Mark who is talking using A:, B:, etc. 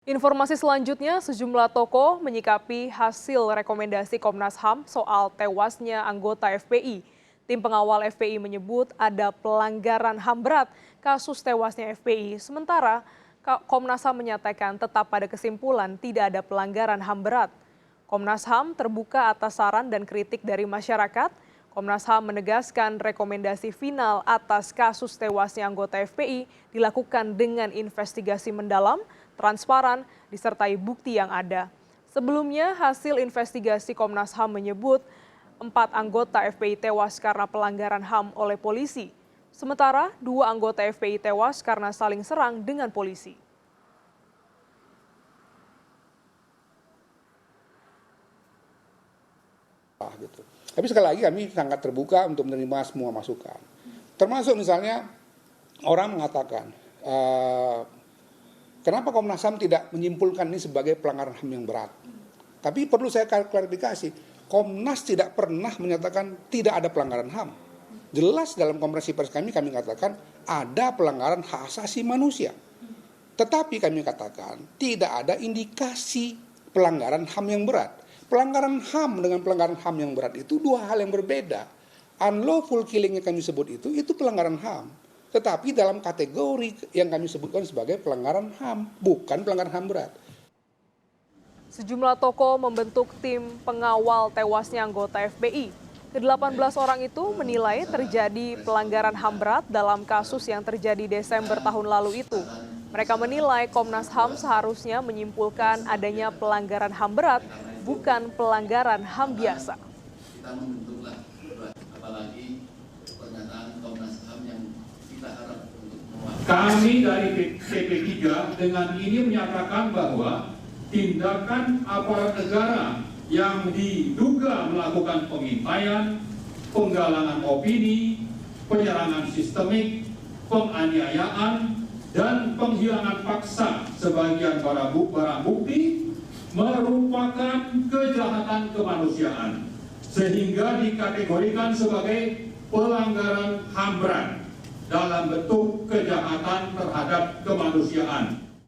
A: Informasi selanjutnya, sejumlah tokoh menyikapi hasil rekomendasi Komnas HAM soal tewasnya anggota FPI. Tim pengawal FPI menyebut ada pelanggaran HAM berat kasus tewasnya FPI. Sementara Komnas HAM menyatakan tetap pada kesimpulan tidak ada pelanggaran HAM berat. Komnas HAM terbuka atas saran dan kritik dari masyarakat. Komnas HAM menegaskan rekomendasi final atas kasus tewasnya anggota FPI dilakukan dengan investigasi mendalam, transparan, disertai bukti yang ada. Sebelumnya, hasil investigasi Komnas HAM menyebut 4 anggota FPI tewas karena pelanggaran HAM oleh polisi. Sementara 2 anggota FPI tewas karena saling serang dengan polisi.
B: Tapi sekali lagi kami sangat terbuka untuk menerima semua masukan. Termasuk misalnya orang mengatakan, kenapa Komnas HAM tidak menyimpulkan ini sebagai pelanggaran HAM yang berat? Tapi perlu saya klarifikasi, Komnas tidak pernah menyatakan tidak ada pelanggaran HAM. Jelas dalam konferensi pers kami katakan ada pelanggaran hak asasi manusia. Tetapi kami katakan tidak ada indikasi pelanggaran HAM yang berat. Pelanggaran HAM dengan pelanggaran HAM yang berat itu dua hal yang berbeda. Unlawful killing yang kami sebut itu pelanggaran HAM. Tetapi dalam kategori yang kami sebutkan sebagai pelanggaran HAM, bukan pelanggaran HAM berat.
A: Sejumlah tokoh membentuk tim pengawal tewasnya anggota FPI. Ke-18 orang itu menilai terjadi pelanggaran HAM berat dalam kasus yang terjadi Desember tahun lalu itu. Mereka menilai Komnas HAM seharusnya menyimpulkan adanya pelanggaran HAM berat, bukan pelanggaran HAM biasa.
C: Kita membentuklah, apalagi pernyataan Komnas HAM yang kita harap untuk mewakili.
D: Kami dari TP3 dengan ini menyatakan bahwa tindakan aparat negara yang diduga melakukan pengintaian, penggalangan opini, penyerangan sistemik, penganiayaan, dan penghilangan paksa sebagian barang bukti merupakan kejahatan kemanusiaan sehingga dikategorikan sebagai pelanggaran HAM berat dalam bentuk kejahatan terhadap kemanusiaan.